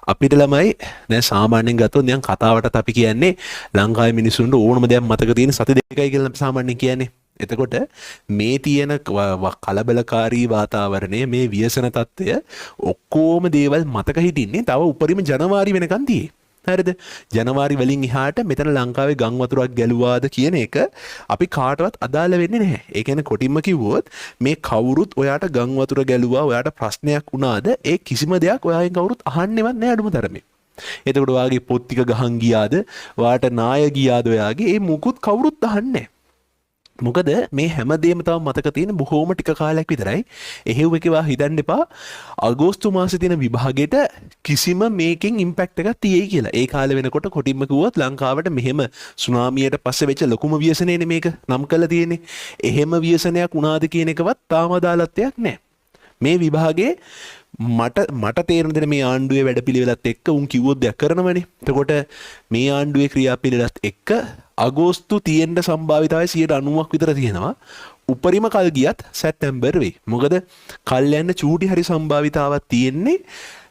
අපිට ළමයි දැන් සාමාන්‍යයෙන් ගත්තොත් දැන් කතාවටත් අපි කියන්නේ ලංකාවේ මිනිස්සුන්ට ඕනම දෙයක් මතක තියෙන සති දෙකයි කියලා අපි සාමාන්‍යයෙන් කියන්නේ. එතකොට මේ තියෙන කලබලකාරී වාතාවරණය මේ ව්‍යසන තත්ත්වය ඔක්කොම දේවල් මතක හිටින්නේ තව උපරිම ජනවාරි වෙනකන් තියෙයි. හරිද? ජනවාරි වලින් එහාට මෙතන ලංකාවේ ගම් වතුරක් ගැලුවාද කියන එක අපි කාටවත් අදාළ වෙන්නේ නැහැ. ඒ කියන්නේ කොටින්ම කිව්වොත් මේ කවුරුත් ඔයාට ගම් වතුර ගැලුවා ඔයාට ප්‍රශ්නයක් වුණාද ඒ කිසිම දෙයක් ඔයාගෙන් කවුරුත් අහන්නේවත් නැහැ අඩුම තරමේ. එතකොට ඔයාගේ පොත් ටික ගහන් ගියාද ඔයාට නාය ගියාද ඔයාගේ ඒ මුකුත් කවුරුත් අහන්නේ නැහැ. මොකද මේ හැමදේම තව මතක තියෙන බොහෝම ටික කාලයක් විතරයි. එහෙව් එකවා හිතන්න එපා අගෝස්තු මාසේ තියෙන විභාගෙට කිසිම මේකෙන් ඉම්පැක්ට් එකක් තියෙයි කියලා. ඒ කාලේ වෙනකොට කොටින්ම කිව්වොත් ලංකාවට මෙහෙම සුනාමියට පස්සේ වෙච්ච ලොකුම ව්‍යසනයනේ මේක නම් කරලා තියෙන්නේ. එහෙම ව්‍යසනයක් වුණාද කියන එකවත් තාම අදාළත්වයක් නැහැ. මේ විභාගේ මට තේරෙන දේ මේ ආණ්ඩුවේ වැඩපිළිවෙලත් එක්ක උන් කිව්වොත් දෙයක් කරනවනේ. එතකොට මේ ආණ්ඩුවේ ක්‍රියාපිළිවෙලත් එක්ක අගෝස්තු තියෙන්න සම්භාවිතාවය 90ක් විතර තියෙනවා. උපරිම කල් ගියත් සැප්තැම්බර් වෙයි. මොකද කල් යන චූටි හරි සම්භාවිතාවක් තියෙන්නේ.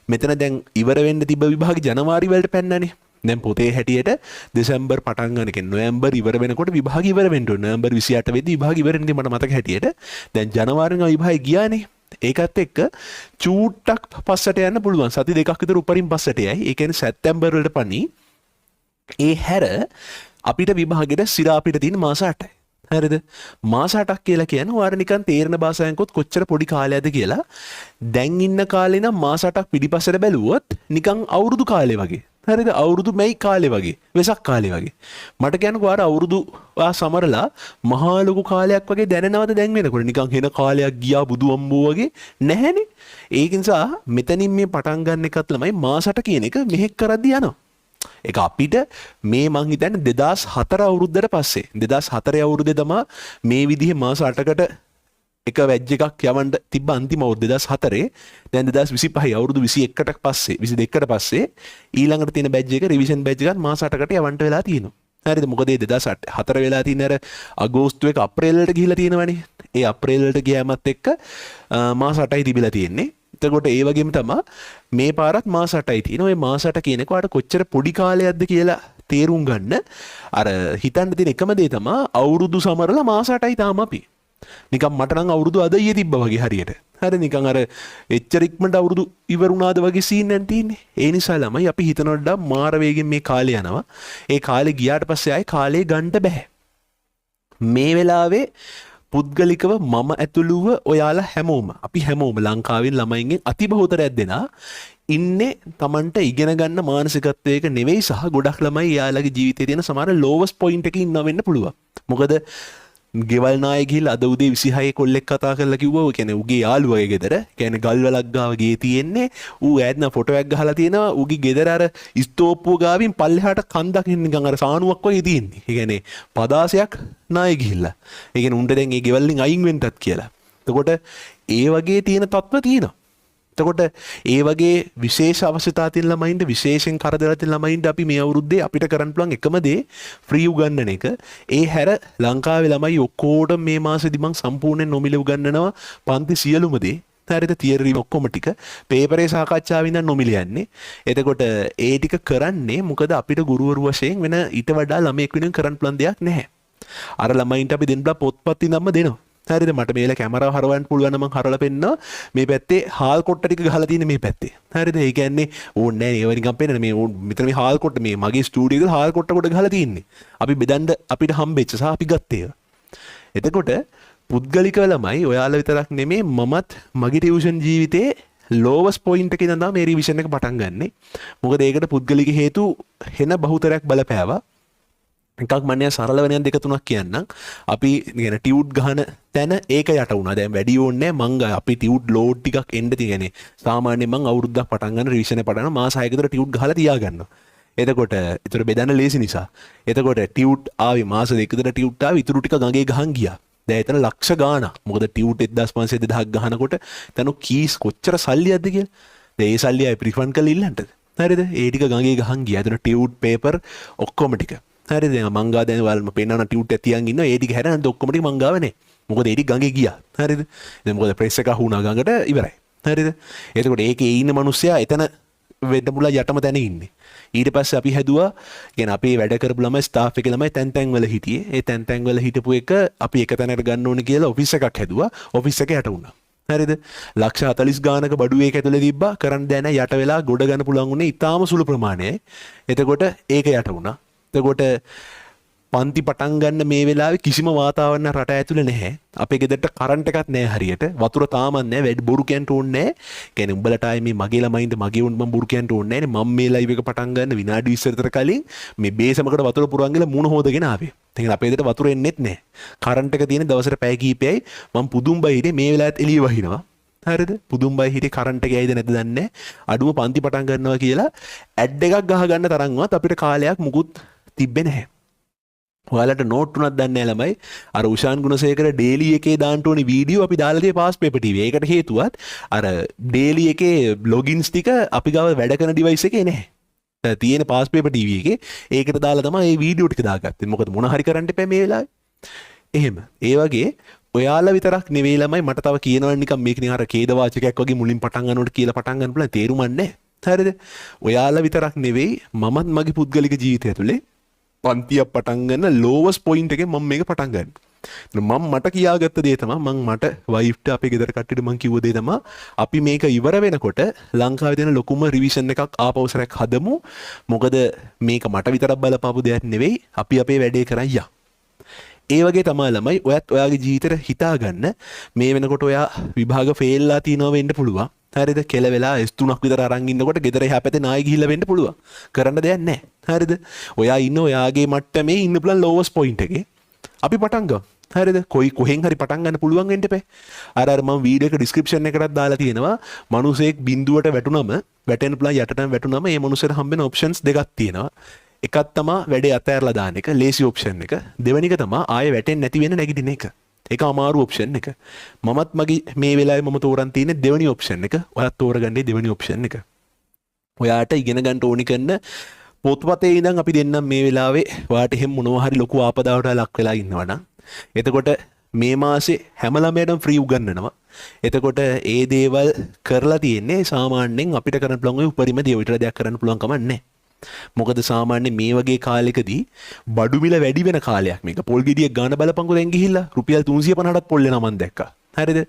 මෙතන දැන් ඉවර වෙන්න තිබ්බ විභාගේ ජනවාරි වලට පැන්නනේ. දැන් පොතේ හැටියට දෙසැම්බර් පටන් ගන්න කියන්නේ නොවැම්බර් ඉවර වෙනකොට විභාගය ඉවර වෙන්න ඕනේ. නොවැම්බර් 28 වෙද්දී විභාගය ඉවර වෙන්නේ මට මතක හැටියට. දැන් ජනවාරියෙන් විභාගය ගියානේ. ඒකත් එක්ක චූට්ටක් පස්සට යන්න පුළුවන්. සති දෙකක් විතර උපරින් පස්සට යයි. ඒ කියන්නේ සැප්තැම්බර් වලට පණි. ඒ හැර අපිට විභාගෙට සිරා අපිට තියෙන මාස 8යි. හරිද? මාස 8ක් කියලා කියන්නේ ඔයාලා නිකන් තේරෙන භාෂාවෙන්කොත් කොච්චර පොඩි කාලයක්ද කියලා. දැන් ඉන්න කාලේ නම් මාස 8ක් පිටිපස්සට බැලුවොත් නිකන් අවුරුදු කාලේ වගේ. හරිද? අවුරුදු මැයි කාලේ වගේ. වෙසක් කාලේ වගේ. මට කියන්නකෝ අර අවුරුදු සමරලා මහා ලොකු කාලයක් වගේ දැනෙනවද දැන් වෙනකොට? නිකන් හෙන කාලයක් ගියා බුදු අම්බෝ වගේ නැහැනේ. ඒක නිසා මෙතනින් මේ පටන් ගන්න එකත් ළමයි මාස 8 කියන එක මෙහෙක් කරද්දී යනවා. ඒක අපිට මේ මං හිතන්නේ 2004 අවුරුද්දට පස්සේ 2004 අවුරුද්දේ තමයි මේ විදිහේ මාස 8කට එක වැජ් එකක් යවන්න තිබ්බ අන්තිම අවුරුද්ද 2004 දැන් 2025 අවුරුදු 21කට පස්සේ 22කට පස්සේ ඊළඟට තියෙන බැජ් එක රිවිෂන් බැජ් එකත් මාස 8කට යවන්න වෙලා තියෙනවා. හරිද? මොකද 2004 වෙලා තියෙන අර අගෝස්තු එක අප්‍රේල් වලට ගිහිලා තියෙනවනේ. ඒ අප්‍රේල් වලට ගියාමත් එක්ක මාස 8යි තිබිලා තියෙන්නේ. එතකොට ඒ වගේම තමයි මේ පාරත් මාස 8යි තියෙනවා. මේ මාස 8 කියන එක ඔයාලට කොච්චර පොඩි කාලයක්ද කියලා තේරුම් ගන්න අර හිතන්න තියෙන එකම දේ තමයි අවුරුදු සමරලා මාස 8යි තාම අපි. නිකන් මට නම් අවුරුදු අද ඊයේ තිබ්බා වගේ හරියට. හරි නිකන් අර එච්චර ඉක්මනට අවුරුදු ඉවරුණාද වගේ සීන් එකක් තියෙන්නේ. ඒ නිසා ළමයි අපි හිතනට වඩා මාර වේගෙන් මේ කාලේ යනවා. ඒ කාලේ ගියාට පස්සේ ආයේ කාලේ ගන්න බෑ. මේ වෙලාවේ පුද්ගලිකව මම ඇතුළුව ඔයාලා හැමෝම අපි හැමෝම ලංකාවෙන් ළමයින්ගෙන් අතිබහුතරයක් දෙනා ඉන්නේ Tamanට ඉගෙන ගන්න මානසිකත්වයක නෙවෙයි සහ ගොඩක් ළමයි යාළගේ ජීවිතයේ තියෙන සමහර ලෝවස් පොයින්ට් එකේ ඉන්නව වෙන්න පුළුවන්. මොකද ගෙවල් නායේ ගිහිල්ලා අද උදේ 26 කොල්ලෙක් කතා කරලා කිව්වා ඔය කියන්නේ උගේ යාළුවගේ ගෙදර කියන්නේ ගල් වලක් ගාව ගේ තියෙන්නේ ඌ ඈත්න ෆොටෝ එකක් ගහලා තියෙනවා ඌගේ ගෙදර අර ස්තෝප්පුව ගාවින් පල්ලෙහාට කන්දක් නිකන් අර සානුවක් වගේ තියෙන්නේ. ඒ කියන්නේ පදාසයක් නායේ ගිහිල්ලා. ඒ කියන්නේ උන්ට දැන් ඒ ගෙවල් වලින් අයින් වෙන්නත් කියලා. එතකොට ඒ වගේ තියෙන තත්ත්ව තියෙනවා. එතකොට ඒ වගේ විශේෂ අවශ්‍යතා තියෙන ළමයින්ට විශේෂයෙන් කරදර තියෙන ළමයින්ට අපි මේ අවුරුද්දේ අපිට කරන්න පුළුවන් එකම දේ ෆ්‍රී උගන්වන එක. ඒ හැර ලංකාවේ ළමයි ඔක්කොටම මේ මාසෙදි මං සම්පූර්ණයෙන් නොමිලේ උගන්වනවා පන්ති සියලුම දේ. හරිද? තියරි ඔක්කොම ටික පේපරේ සාකච්ඡාවෙන් ඉඳන් නොමිලේ යන්නේ. එතකොට ඒ ටික කරන්නේ මොකද අපිට ගුරුවරු වශයෙන් වෙන ඊට වඩා ළමයෙක් වෙනුවෙන් කරන්න පුළුවන් දෙයක් නැහැ. අර ළමයින්ට අපි දෙන්න පොත්පත් ඉඳන්ම දෙනවා. හරිද? මට මේල කැමරාව හරවන්න පුළුවන් නම් මං හරවලා පෙන්නනවා. මේ පැත්තේ හාල් කොට්ට ටික ගහලා තියෙන මේ පැත්තේ. හරිද? ඒ කියන්නේ ඕන්නේ නැහැ ඒව නිකන් පෙන්නන මේ මෙතන මේ හාල් කොට්ට මේ මගේ ස්ටුඩියෝ එකේ හාල් කොට්ට කොට ගහලා තියෙන්නේ. අපි බෙදන්න අපිට හම්බෙච්ච සහ අපි ගත්තේ. එතකොට පුද්ගලිකව ළමයි ඔයාලා විතරක් නෙමේ මමත් මගේ ටියුෂන් ජීවිතේ ලෝවස් පොයින්ට් එකේ ඉඳන් මේ රිවිෂන් එක පටන් ගන්නෙ. මොකද ඒකට පුද්ගලික හේතු හෙන බහුතරයක් බලපෑවා. එකක් මන්නේ සරල වෙනයන් දෙක තුනක් කියන්නම්. අපි කියන ටියුට් ගහන තැන ඒක යට වුණා. දැන් වැඩි ඕනේ මං අපි ටියුට් ලෝඩ් ටිකක් එන්න තියෙන්නේ. සාමාන්‍යයෙන් මං අවුරුද්දක් පටන් ගන්න රිවිෂන් එක පටන් මාස 6ක විතර ටියුට් ගහලා තියාගන්නවා. එතකොට ඒතර බෙදන්න ලේසි නිසා. එතකොට ටියුට් ආවේ මාස දෙක විතර ටියුට් ආවේ ඉතුරු ටික ගඟේ ගහන් ගියා. දැන් එතන ලක්ෂ ගාණක්. මොකද ටියුට් 1500 2000ක් ගහනකොට එතන කීස් කොච්චර සල්ලියක්ද කියලා. දැන් ඒ සල්ලිය අය ප්‍රිෆන්ඩ් කරලා ඉල්ලන්නද? හරිද? ඒ ටික ගඟේ ගහන් ගියා. එතන ටියුට් පේපර් ඔක්කොම ටික. හරිද? මං ගා දැන් වල පෙන්නන ටියුට් එක තියන් ඉන්නවා. ඒ ටික හැරෙන්න ඔක්කොම ටික මං ගාව නැහැ. මොකද ඒ ටික ගඟේ ගියා. හරිද? දැන් මොකද ප්‍රෙස් එක අහුණා ගඟට ඉවරයි. හරිද? එතකොට ඒකේ ඉන්න මිනිස්සයා එතන වෙන්න පුළුවන් යටම තැන ඉන්නේ. ඊට පස්සේ අපි හැදුවා කියන්නේ අපේ වැඩ කරපු ළමයි ස්ටාෆ් එකේ ළමයි තැන් තැන් වල හිටියේ. ඒ තැන් තැන් වල හිටපු එක අපි එක තැනකට ගන්න ඕනේ කියලා ඔෆිස් එකක් හැදුවා. ඔෆිස් එක යට වුණා. හරිද? ලක්ෂ 40 ගානක බඩු ඒක ඇතුලේ තිබ්බා. කරන්න දෙයක් නැහැ. යට වෙලා ගොඩ ගන්න පුළුවන් උනේ ඊටාම සුළු ප්‍රමාණයයි. එතකොට ඒක යට වුණා. එතකොට පන්ති පටන් ගන්න මේ වෙලාවේ කිසිම වාතාවරණ රට ඇතුලේ නැහැ. අපේ ගෙදරට කරන්ට් එකක් නැහැ හරියට. වතුර තාමත් නැහැ. වැඩි බොරු කියන්න ඕනේ නැහැ. කියන්නේ උඹලට ආයේ මේ මගේ ළමයින්ද මගේ උන් මම බොරු කියන්න ඕනේ නැහැ. මම මේ ලයිව් එක පටන් ගන්න විනාඩි 20 විතර කලින් මේ බේසමකට වතුර පුරවන් ගිහලා මූණ හොදගෙන ආවේ. ඉතින් අපේ ගෙදරට වතුර එන්නෙත් නැහැ. කරන්ට් එක තියෙන දවසට පැය කීපයයි මම පුදුම් බයිනේ මේ වෙලාවත් එළිය වහිනවා. හරිද? පුදුම් බයි හිටේ කරන්ට් එක ඇයිද නැද්ද දන්නේ නැහැ. අඩුම පන්ති පටන් ගන්නවා කියලා ඇඩ් එකක් ගහ ගන්න තරම්වත් අපිට කාලයක් මුකුත් තිබ්බේ නැහැ. ඔයාලට නෝට් උනක් දන්නේ නැහැ ළමයි. අර උෂාන් ගුණසේකර ඩේලි එකේ දාන්න ඕනේ වීඩියෝ අපි දාලා තියෙ පාස් පේපර් ටීවී. ඒකට හේතුවත් අර ඩේලි එකේ ලොගින්ස් ටික අපි ගාව වැඩ කරන ඩිවයිස් එකේ නැහැ. තියෙන පාස් පේපර් ටීවී එකේ ඒකට දාලා තමයි මේ වීඩියෝ ටික දාගත්තේ. මොකද මොන හරි කරන්න එපා මේ වෙලාවේ. එහෙම. ඒ වගේ ඔයාලා විතරක් නෙවෙයි ළමයි මට තව කියනවා නිකන් මේක නිකන් අර ඛේද වාචකයක් වගේ මුලින් පටන් ගන්නකොට කියලා පටන් ගන්න පුළුවන් තේරුමක් නැහැ. හරිද? ඔයාලා විතරක් නෙවෙයි මමත් මගේ පුද්ගලික ජීවිතය ඇතුලේ පන්තියක් පටන් ගන්න ලෝවස් පොයින්ට් එකෙන් මම මේක පටන් ගන්න. මම මට කියාගත්ත දේ තමයි මම මට වයිෆ්ට අපේ ගෙදර කට්ටියට මම කිව්ව දේ තමයි අපි මේක ඉවර වෙනකොට ලංකාවේ තියෙන ලොකුම රිවිෂන් එකක් ආපෞසරයක් හදමු. මොකද මේක මට විතරක් බලපාපු දෙයක් නෙවෙයි අපි අපේ වැඩේ කරන් යන්න. ඒ වගේ තමයි ළමයි ඔයත් ඔයාගේ ජීවිතේට හිතාගන්න මේ වෙනකොට ඔයා විභාග ෆේල්ලා තියනවා වෙන්න පුළුවන්. හරිද? කෙල වෙලා S3ක් විතර අරන් ඉන්නකොට ගෙදර එහා පැත්තේ නායි ගිහිල්ලා වෙන්න පුළුවන්. කරන්න දෙයක් නැහැ. හරිද? ඔයා ඉන්න ඔයාගේ මට්ටමේ ඉන්න පුළුවන් ලෝවස් පොයින්ට් එකේ. අපි පටන් ගමු. හරිද? කොහෙන් හරි පටන් ගන්න පුළුවන් වෙන්න එපේ. අර මම වීඩියෝ එක ඩිස්ක්‍රිප්ෂන් එකකට දාලා තියෙනවා. මිනිසෙක් බිඳුවට වැටුනම වැටෙන්න පුළුවන් යටටම වැටුනම මේ මිනිසෙට හම්බෙන ඔප්ෂන්ස් දෙකක් තියෙනවා. එකක් තමයි වැඩේ අතෑරලා දාන එක, ලේසි ඔප්ෂන් එක. දෙවෙනි එක තමයි ආයෙ වැටෙන්නේ නැති වෙන නැගිටින එක. ඒක අමාරු ඔප්ෂන් එක. මමත් මගේ මේ වෙලාවේ මම තෝරන් තියෙන්නේ දෙවෙනි ඔප්ෂන් එක. ඔයාත් තෝරගන්නේ දෙවෙනි ඔප්ෂන් එක. ඔයාට ඉගෙන ගන්න ඕනි කරන පොත්පතේ ඉඳන් අපි දෙන්නම් මේ වෙලාවේ ඔයාට එහෙම මොනවා හරි ලොකු ආපදාවට ලක් වෙලා ඉන්නවනම් එතකොට මේ මාසේ හැම ළමයටම ෆ්‍රී උගන්වනවා. එතකොට ඒ දේවල් කරලා තියෙන්නේ සාමාන්‍යයෙන් අපිට කරන්න පුළුවන් ඔය උපරිම දේ විතර දෙයක් කරන්න පුළුවන් කමක් නැහැ. මොකද සාමාන්‍ය මේ වගේ කාලෙකදී බඩු මිල වැඩි වෙන කාලයක් මේක. පොල් ගෙඩියක් ගාන බලපංකෝ දැන් ගිහිල්ලා රුපියල් 350ටත් පොල් වෙනවා මම දැක්කා. හරිද?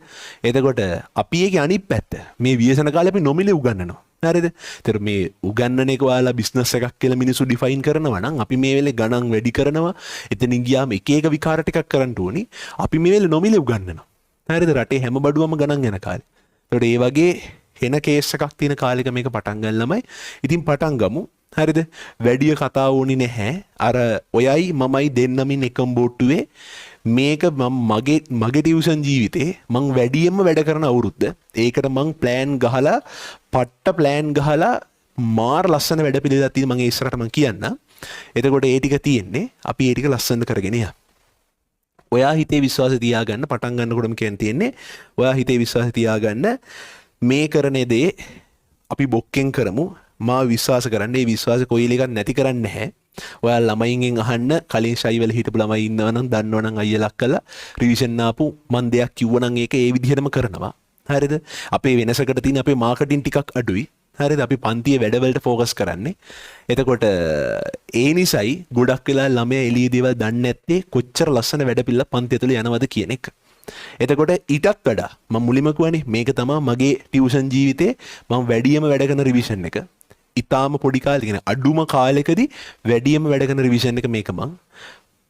එතකොට අපි ඒකේ අනිත් පැත්ත මේ ව්‍යසන කාලේ අපි නොමිලේ උගන්වනවා. හරිද? ඒතර මේ උගන්වන එක ඔයාලා බිස්නස් එකක් කියලා මිනිස්සු ඩිෆයින් කරනවා නම් අපි මේ වෙලේ ගණන් වැඩි කරනවා. එතනින් ගියාම එක එක විකාර ටිකක් කරන්න ඕනි. අපි මේ වෙලේ නොමිලේ උගන්වනවා. හරිද? රටේ හැම බඩුවම ගණන් යන කාලේ. ඒතකොට ඒ වගේ එන කේස් එකක් තියෙන කාලෙක මේක පටන් ගන්න ළමයි. ඉතින් පටන් ගමු. හරිද? වැඩිය කතා වුණේ නැහැ. අර ඔයයි මමයි දෙන්නමින් එකම බෝට්ටුවේ මේක මගේ ටියුෂන් ජීවිතේ මං වැඩියෙන්ම වැඩ කරන අවුරුද්ද. ඒකට මං ප්ලෑන් ගහලා පට්ට ප්ලෑන් ගහලා මාර ලස්සන වැඩ පිළිවෙලක් තියෙන මං ඒ ඉස්සරහට මං කියන්න. එතකොට ඒ ටික තියෙන්නේ අපි ඒ ටික ලස්සනට කරගෙන යන්න. ඔයා හිතේ විශ්වාසය තියාගන්න පටන් ගන්නකොටම කියන්න තියෙන්නේ ඔයා හිතේ විශ්වාසය තියාගන්න මේ කරන දේ අපි බොක්කෙන් කරමු. මා විශ්වාස කරන්න. ඒ විශ්වාසය කොයිල එකක් නැති කරන්නේ නැහැ. ඔයා ළමයින්ගෙන් අහන්න කලින් ෂයිවල හිටපු ළමයි ඉන්නවනම් දන්නවනම් අයියලක් කළා රිවිෂන් ආපු මන් දෙයක් කිව්වනම් ඒක ඒ විදිහටම කරනවා. හරිද? අපේ වෙනසකට තියෙන අපේ මාකටිං ටිකක් අඩුයි. හරිද? අපි පන්තියේ වැඩවලට ફોකස් කරන්නේ. එතකොට ඒ නිසයි ගොඩක් වෙලා ළමයා එළියේ දේවල් දන්නේ නැත්තේ කොච්චර ලස්සන වැඩ පිළිලා පන්තිය තුළ යනවද කියන එක. එතකොට ඊටත් වඩා මම මුලින්ම කියවනේ මේක තමයි මගේ ටියුෂන් ජීවිතේ මම වැඩියම වැඩ කරන රිවිෂන් එක. ඉතාලම පොඩි කාලේ කියන අඩුම කාලෙකදී වැඩියම වැඩ කරන රිවිෂන් එක මේක මං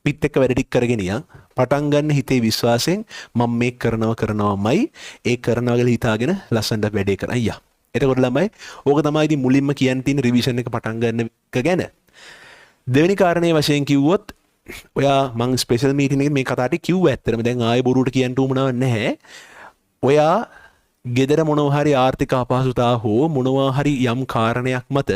පිට එක්ක වැඩ ටික කරගෙන යන් පටන් ගන්න හිතේ විශ්වාසයෙන් මම මේක කරනවාමයි ඒ කරනවා කියලා හිතාගෙන ලස්සනට වැඩේ කරන් යන්න. එතකොට ළමයි ඕක තමයි ඉතින් මුලින්ම කියන්න තියෙන රිවිෂන් එක පටන් ගන්න එක ගැන. දෙවෙනි කාරණේ වශයෙන් කිව්වොත් ඔයා මං ස්පෙෂල් මීටින් එකේ මේ කතාවට කිව්වා ඇත්තටම දැන් ආයෙ බොරුවට කියන්න උවමනාවක් නැහැ. ඔයා ගෙදර මොනවා හරි ආර්ථික අපහසුතා හෝ මොනවා හරි යම් කාරණයක් මත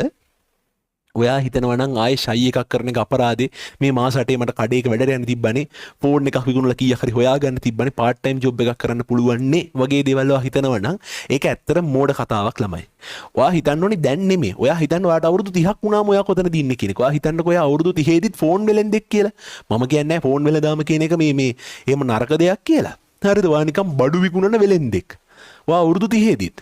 ඔයා හිතනවා නම් ආයේ ෂයි එකක් කරන එක අපරාධේ මේ මාස 8 මට කඩේක වැඩට යන්න තිබ්බනේ ෆෝන් එකක් විකුණලා කීයක් හරි හොයාගන්න තිබ්බනේ පාර්ට් ටයිම් ජොබ් එකක් කරන්න පුළුවන් නේ වගේ දේවල් ඔයා හිතනවා නම් ඒක ඇත්තටම මෝඩ කතාවක් ළමයි. ඔයා හිතන්න ඕනේ දැන් නෙමෙයි. ඔයා හිතන්න ඔයාට අවුරුදු 30ක් වුණාම ඔයා කොතනද ඉන්නේ කියන එක. ඔයා හිතන්නකෝ ඔයා අවුරුදු 30 දිත් ෆෝන් වෙලෙන්දෙක් කියලා. මම කියන්නේ නැහැ ෆෝන් වෙලදාම කියන එක මේ එහෙම නරක දෙයක් කියලා. හරිද? ඔයා නිකන් බඩු විකුණන වෙලෙන්දෙක්. ඔයා අවුරුදු 30 දිත්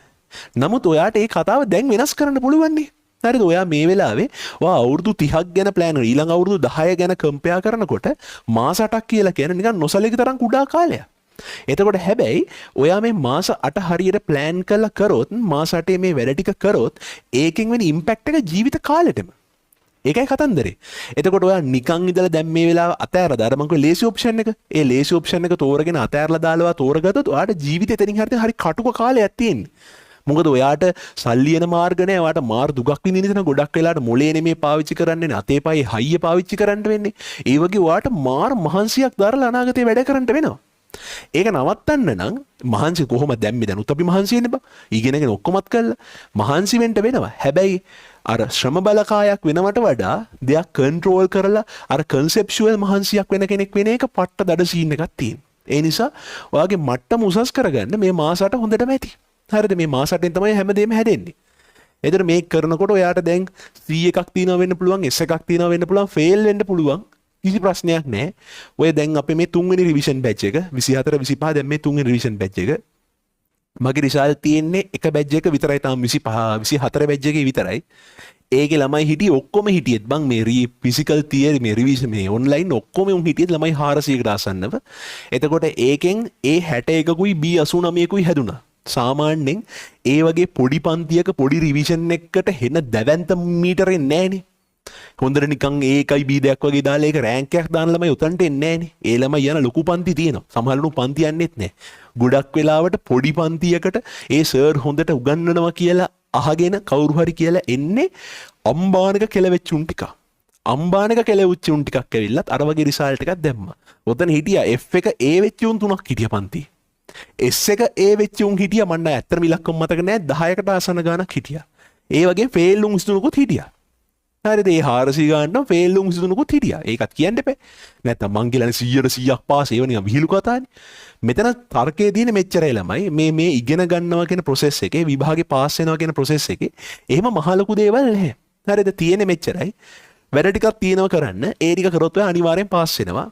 නමුත් ඔයාට ඒ කතාව දැන් වෙනස් කරන්න පුළුවන් නේ. හරිද? ඔයා මේ වෙලාවේ ඔයා අවුරුදු 30ක් ගැන ප්ලෑන් කරලා ඊළඟ අවුරුදු 10 ගැන කම්පෙයාර් කරනකොට මාස 8ක් කියලා කියන්නේ නිකන් නොසලෙක තරම් කුඩා කාලයක්. එතකොට හැබැයි ඔයා මේ මාස 8 හරියට ප්ලෑන් කරලා කරොත් මාස 8 මේ වැඩ ටික කරොත් ඒකෙන් වෙන ඉම්පැක්ට් එක ජීවිත කාලෙටම. ඒකයි කතන්දරේ. එතකොට ඔයා නිකන් ඉඳලා දැන් මේ වෙලාව අතෑරලා අර මං කිව්ව ලේසි ඔප්ෂන් එක. ඒ ලේසි ඔප්ෂන් එක තෝරගෙන අතෑරලා දාලා තෝරගත්තොත් ඔයාට ජීවිතේ එතනින් හරි කටුක කාලයක් තියෙන්නේ. මොකද ඔයාට සල්ලි එන මාර්ග නැහැ. ඔයාට මාර් දුකක් විඳින ඉතන ගොඩක් වෙලාට මොලේ නෙමේ පාවිච්චි කරන්නේ නේ. අතේ පයේ හයිය පාවිච්චි කරන්න වෙන්නේ. ඒ වගේ ඔයාට මාර් මහන්සියක් දරලා අනාගතේ වැඩ කරන්න වෙනවා. ඒක නවත්තන්න නම් මහන්සි කොහොමද දැන් උත් අපි මහන්සි වෙන්නේ බා. ඉගෙනගෙන ඔක්කොමත් කළා. මහන්සි වෙන්න වෙනවා. හැබැයි අර ශ්‍රම බලකායක් වෙනවට වඩා දෙයක් කන්ට්‍රෝල් කරලා අර කන්සෙප්චුවල් මහන්සියක් වෙන කෙනෙක් වෙන එක පට්ට දඩ සීන් එකක් තියෙනවා. ඒ නිසා ඔයාගේ මට්ටම උසස් කරගන්න මේ මාසට හොඳටම ඇති. හරිද? මේ මාස 8ෙන් තමයි හැමදේම හැදෙන්නේ. එතන මේක කරනකොට ඔයාට දැන් C එකක් තියෙනවා වෙන්න පුළුවන්, S එකක් තියෙනවා වෙන්න පුළුවන්, ෆේල් වෙන්න පුළුවන්. කිසි ප්‍රශ්නයක් නැහැ. ඔය දැන් අපේ මේ 3 වෙනි රිවිෂන් බැච් එක 24 25 දැන් මේ 3 වෙනි රිවිෂන් බැච් එක. මගේ රිසල්ට් තියෙන්නේ එක බැච් එක විතරයි තාම 25 24 බැච් එකේ විතරයි. ඒකේ ළමයි හිටියේ ඔක්කොම හිටියෙත් බං මේ ෆිසිකල් තියරි මේ රිවිෂන් මේ ඔන්ලයින් ඔක්කොම උන් හිටියෙත් ළමයි 400කට ආසන්නව. එතකොට ඒකෙන් ඒ 61කුයි B89කුයි හැදුනා. සාමාන්‍යයෙන් ඒ වගේ පොඩි පන්තියක පොඩි රිවිෂන් එකකට හෙන දැවැන්ත මීටරෙන් නැහනේ. හොඳට නිකන් ඒකයි B දෙයක් වගේ දාලා ඒක රෑන්ක් එකක් දාන ළමයි උතන්ට එන්නේ නැහනේ. ඒ ළමයි යන ලොකු පන්ති තියෙනවා. සමහරවල් පන්ති යන්නෙත් නැහැ. ගොඩක් වෙලාවට පොඩි පන්තියකට ඒ සර් හොඳට උගන්වනවා කියලා අහගෙන කවුරු හරි කියලා එන්නේ අම්බානක කෙලවෙච්ච උන් ටික. අම්බානක කෙලවෙච්ච උන් ටිකක් ඇවිල්ලත් අර වගේ රිසල්ට් එකක් දැම්මා. ඔතන හිටියා F එක A වෙච්ච උන් 3ක් හිටියා පන්ති. S එක A වෙච්ච උන් හිටියා මන්න ඇත්තටම ඉලක්කම් මතක නැහැ 10කට ආසන ගානක් හිටියා. ඒ වගේ ෆේල් උන් 23කුත් හිටියා. හරිද? ඒ 400 ගානක් ෆේල් උන් 23කුත් හිටියා. ඒකත් කියන්න එපා. නැත්තම් මං කියලානේ 100%ක් පාස් ඒව නිකන් විහිළු කතානේ. මෙතන තර්කයේ තියෙන මෙච්චරයි ළමයි මේ ඉගෙන ගන්නවා කියන process එකේ විභාගේ පාස් වෙනවා කියන process එකේ එහෙම මහ ලොකු දේවල් නැහැ. හරිද? තියෙන්නේ මෙච්චරයි. වැඩ ටිකක් තියෙනවා කරන්න. ඒ ටික කරොත් ඔය අනිවාර්යෙන් පාස් වෙනවා.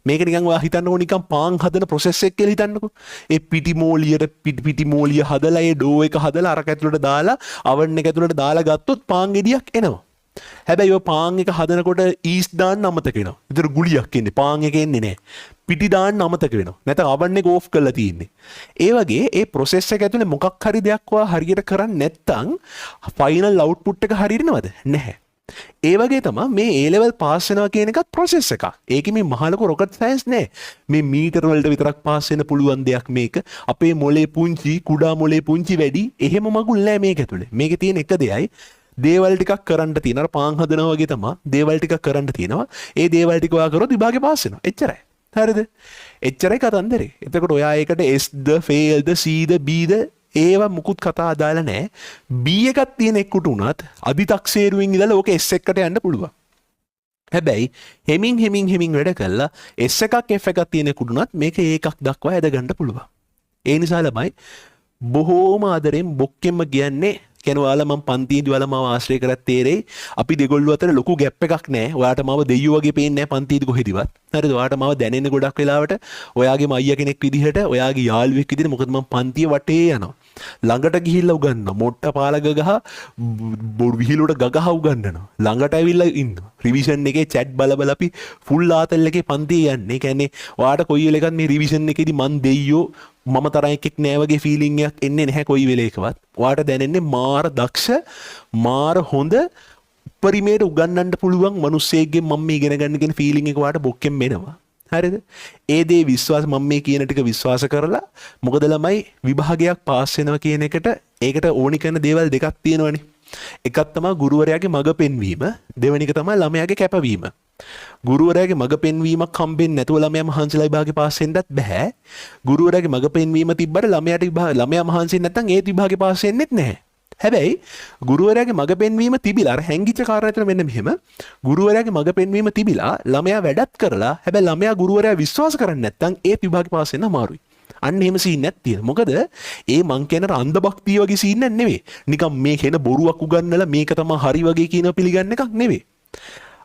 මේක නිකන් ඔයා හිතන්නකෝ නිකන් පාන් හදන process එක කියලා හිතන්නකෝ. ඒ පිටි මෝලිය හදලා ඒ ඩෝ එක හදලා අරක ඇතුළට දාලා oven එක ඇතුළට දාලා ගත්තොත් පාන් ගෙඩියක් එනවා. හැබැයි ඔය පාන් එක හදනකොට ඊස්ට් දාන්න අමතක වෙනවා. ඒතර ගුලියක් එන්නේ පාන් එක එන්නේ නැහැ. පිටි දාන්න අමතක වෙනවා. නැත්නම් oven එක ඕෆ් කරලා තියෙන්නේ. ඒ වගේ ඒ process එක ඇතුලේ මොකක් හරි දෙයක් ඔයා හරියට කරන්නේ නැත්නම් final output එක හරියනවද? නැහැ. ඒ වගේ තමයි මේ A level පාස් වෙනවා කියන එකත් process එකක්. ඒකේ මේ මහ ලොකු rocket science නෑ. මේ මීටර වලට විතරක් පාස් වෙන්න පුළුවන් දෙයක් මේක. අපේ මොලේ පුංචි, කුඩා මොලේ පුංචි වැඩි. එහෙම මගුල් නෑ මේක ඇතුලේ. මේකේ තියෙන එක දෙයයි දේවල් ටිකක් කරන්න තියෙනවා. අර පාන් හදනවා වගේ තමයි දේවල් ටිකක් කරන්න තියෙනවා. ඒ දේවල් ටික ඔයා කරොත් විභාගේ පාස් වෙනවා. එච්චරයි. හරිද? එච්චරයි කතන්දරේ. එතකොට ඔයා ඒකට S ද, fail ද, C ද, B ද ඒවා මුකුත් කතා අදාළ නැහැ. B එකක් තියෙන එක්කුට උනත් අධිතක්සේරුවෙන් ඉඳලා ඕක S එකට යන්න පුළුවන්. හැබැයි හෙමින් වැඩ කළා S එකක් F එකක් තියෙන එක්කුට උනත් මේක ඒකක් දක්වා ඇද ගන්න පුළුවන්. ඒ නිසා ළමයි බොහෝම ආදරෙන් බොක්කෙම්ම කියන්නේ කියන්නේ ඔයාලා මම පන්තියේදී ඔයාලා මාව ආශ්‍රය කරත් තේරෙයි අපි දෙගොල්ලෝ අතර ලොකු ગેප් එකක් නැහැ. ඔයාට මාව දෙයියෝ වගේ පේන්නේ නැහැ පන්තියේදී කොහෙදිවත්. හරිද? ඔයාට මාව දැනෙන්නේ ගොඩක් වෙලාවට ඔයාගේම අයියා කෙනෙක් විදිහට ඔයාගේ යාළුවෙක් විදිහට මොකද මම පන්තිය වටේ යනවා. ළඟට ගිහිල්ලා උගන්වනවා. මොට්ට පාලග ගහ විහිළුවට ගගහ උගන්වනවා. ළඟට ඇවිල්ලා ඉන්නවා. රිවිෂන් එකේ chat බල අපි ෆුල් ආතල් එකේ පන්තියේ යන්නේ. ඒ කියන්නේ ඔයාට කොයි වෙලෙකත් මේ රිවිෂන් එකේදී මන් දෙයියෝ මම තරම් එකෙක් නෑ වගේ ෆීලිං එකක් එන්නේ නැහැ කොයි වෙලේකවත්. ඔයාට දැනෙන්නේ මාර දක්ෂ මාර හොඳ උපරිමයට උගන්වන්න පුළුවන් මිනිස්සෙක්ගෙන් මම මේ ඉගෙන ගන්න කියන ෆීලිං එක ඔයාට බොක්කෙන් එනවා. හරිද? ඒ දේ විශ්වාස මම මේ කියන ටික විශ්වාස කරලා මොකද ළමයි විභාගයක් පාස් වෙනවා කියන එකට ඒකට ඕනි කරන දේවල් දෙකක් තියෙනවනේ. එකක් තමයි ගුරුවරයාගේ මඟ පෙන්වීම, දෙවෙනි එක තමයි ළමයාගේ කැපවීම. ගුරුවරයාගේ මඟ පෙන්වීමක් හම්බෙන්නේ නැතුව ළමයා මහන්සිලා විභාගේ පාස් වෙන්නත් බෑ. ගුරුවරයාගේ මඟ පෙන්වීම තිබ්බට ළමයා මහන්සි නැත්නම් ඒ විභාගේ පාස් වෙන්නෙත් නැහැ. හැබැයි ගුරුවරයාගේ මඟ පෙන්වීම තිබිලා අර හැංගිච්ච කාරණා විතර මෙන්න මෙහෙම ගුරුවරයාගේ මඟ පෙන්වීම තිබිලා ළමයා වැඩත් කරලා හැබැයි ළමයා ගුරුවරයා විශ්වාස කරන්නේ නැත්නම් ඒ විභාගේ පාස් වෙන්න අමාරුයි. අන්න එහෙම සීන් එකක් තියෙනවා. මොකද ඒ මං කියන අන්ධ භක්තිය වගේ සීන් එකක් නෙවෙයි. නිකන් මේ කෙන බොරුවක් උගන්නලා මේක තමයි හරි වගේ කියන පිළිගන්න එකක් නෙවෙයි.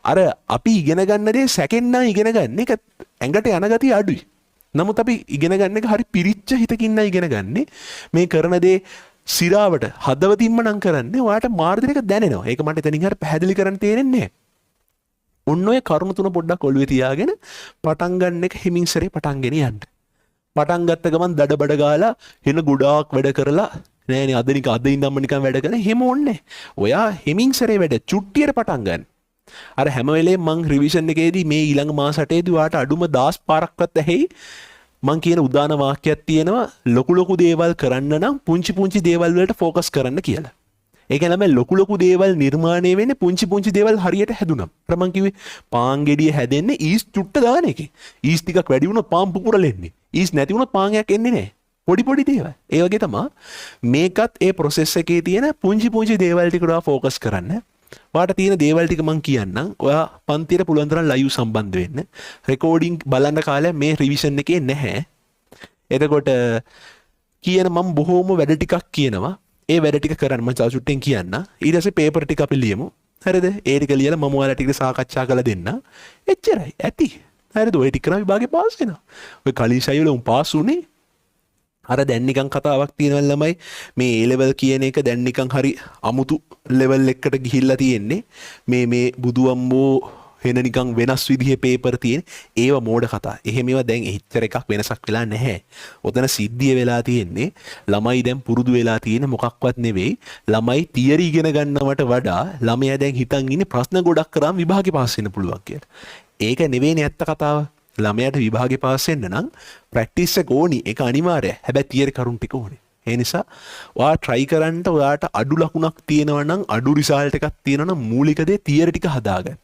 අර අපි ඉගෙන ගන්න දේ සැකෙන්නා ඉගෙන ගන්න එක ඇඟට යන ගතිය අඩුයි. නමුත් අපි ඉගෙන ගන්න එක හරි පිරිච්ච හිතකින් ඉගෙන ගන්නේ. මේ කරන දේ සිරාවට හදවතින්ම නම් කරන්නේ ඔයාට මාර්ග දෙක දැනෙනවා. ඒක මට එතනින් හරිය පැහැදිලි කරන්න තේරෙන්නේ නැහැ. ඔන්න ඔය කරුණු තුන පොඩ්ඩක් ඔළුවේ තියාගෙන පටන් ගන්න එක හිමින් සැරේ පටන් ගෙන යන්න. පටන් ගත්ත ගමන් දඩබඩ ගාලා එන ගොඩාක් වැඩ කරලා නෑනේ අද ඉඳන්ම නිකන් වැඩ කරන එහෙම ඕනේ. ඔයා හිමින් සැරේ වැඩ චුට්ටියට පටන් ගන්න. අර හැම වෙලේම මං රිවිෂන් එකේදී මේ ඊළඟ මාස 8ේදී ඔයාට අඩුම 10 පාරක්වත් ඇහෙයි මං කියන උදාන වාක්‍යයක් තියෙනවා ලොකු දේවල් කරන්න නම් පුංචි දේවල් වලට ફોකස් කරන්න කියලා. ඒ කියන්නේ ලොකු දේවල් නිර්මාණය වෙන්නේ පුංචි දේවල් හරියට හැදුනම්. අර මං කිව්වේ පාන් ගෙඩිය හැදෙන්නේ ඊස් චුට්ට දාන එකේ. ඊස් ටිකක් වැඩි වුණොත් පාන් පුපුරලෙන්නේ. ඊස් නැති වුණොත් පාන්යක් එන්නේ නැහැ. පොඩි දේවල්. ඒ වගේ තමයි මේකත් ඒ process එකේ තියෙන පුංචි දේවල් ටිකට ફોකස් කරන්න. ඔයාට තියෙන දේවල් ටික මං කියන්නම්. ඔයා පන්තියට පුළුවන් තරම් ලයිව් සම්බන්ධ වෙන්න. රෙකෝඩින් බලන්න කාලය මේ රිවිෂන් එකේ නැහැ. එතකොට කියන මම බොහෝම වැඩ ටිකක් කියනවා. ඒ වැඩ ටික කරන්න මම චුට්ටෙන් කියන්න. ඊට පස්සේ පේපර් ටික අපි ලියමු. හරිද? ඒ ටික ලියලා මම ඔයාලට ටික සාකච්ඡා කරලා දෙන්න. එච්චරයි. ඇති. හරිද? ඔය ටික කරා විභාගේ පාස් වෙනවා. ඔය කලින් ශෛලිවල උන් පාස් උනේ. අර දැන් නිකන් කතාවක් තියෙනවා ළමයි මේ A level කියන එක දැන් නිකන් හරි අමුතු level එකකට ගිහිල්ලා තියෙන්නේ. මේ බුදුවම්බෝ වෙන නිකන් වෙනස් විදිහේ පේපර් තියෙන ඒව මෝඩ කතා. එහෙම ඒවා දැන් එච්චර එකක් වෙනසක් වෙලා නැහැ. ඔතන සිද්ධිය වෙලා තියෙන්නේ ළමයි දැන් පුරුදු වෙලා තියෙන මොකක්වත් නෙවෙයි. ළමයි තියරි ඉගෙන ගන්නවට වඩා ළමයා දැන් හිතන් ඉන්නේ ප්‍රශ්න ගොඩක් කරාම විභාගේ පාස් වෙන්න පුළුවන් කියලා. ඒක නෙවෙයිනේ ඇත්ත කතාව. ළමයාට විභාගේ පාස් වෙන්න නම් ප්‍රැක්ටිස් එක ඕනි. ඒක අනිවාර්යයි. හැබැයි තියරි කරුණු ටික ඕනේ. ඒ නිසා ඔයා try කරන්න ඔයාට අඩු ලකුණක් තියෙනවා නම් අඩු රිසල්ට් එකක් තියෙනවා නම් මූලික දේ තියරි ටික හදාගන්න.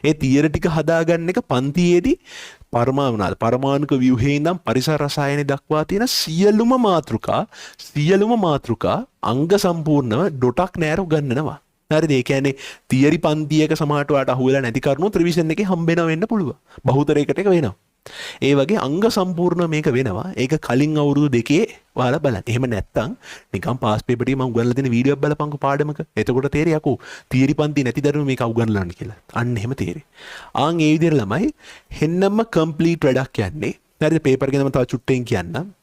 ඒ තියරි ටික හදාගන්න එක පන්තියේදී පරමාණුක ව්‍යුහයේ ඉඳන් පරිසර රසායන දක්වා තියෙන සියලුම මාතෘකා අංග සම්පූර්ණව ඩොටක් නෑර උගන්වනවා. හරිද? ඒ කියන්නේ තියරි පන්තියක සමහරට ඔයාට අහුවෙලා නැති කරුණු රිවිෂන් එකේ හම්බෙනවා වෙන්න පුළුවන්. බහුතරයකට එක වෙනවා. ඒ වගේ අංග සම්පූර්ණ මේක වෙනවා. ඒක කලින් අවුරුදු දෙකේ ඔයාලා බලන්න. එහෙම නැත්තම් නිකන් පාස් පේපර් ටික මම උගන්වලා දෙන වීඩියෝ එක බලපන්කෝ පාඩමක. එතකොට තේරෙයි යකෝ තියරි පන්ති නැති දරුවෝ මේක උගන්වන්න කියලා. අන්න එහෙම තේරෙයි. ආන් ඒ විදිහට ළමයි හෙන්නම්ම කම්ප්ලීට් වැඩක් යන්නේ. හරිද? පේපර් ගැන මම තව චුට්ටෙන් කියන්නම්.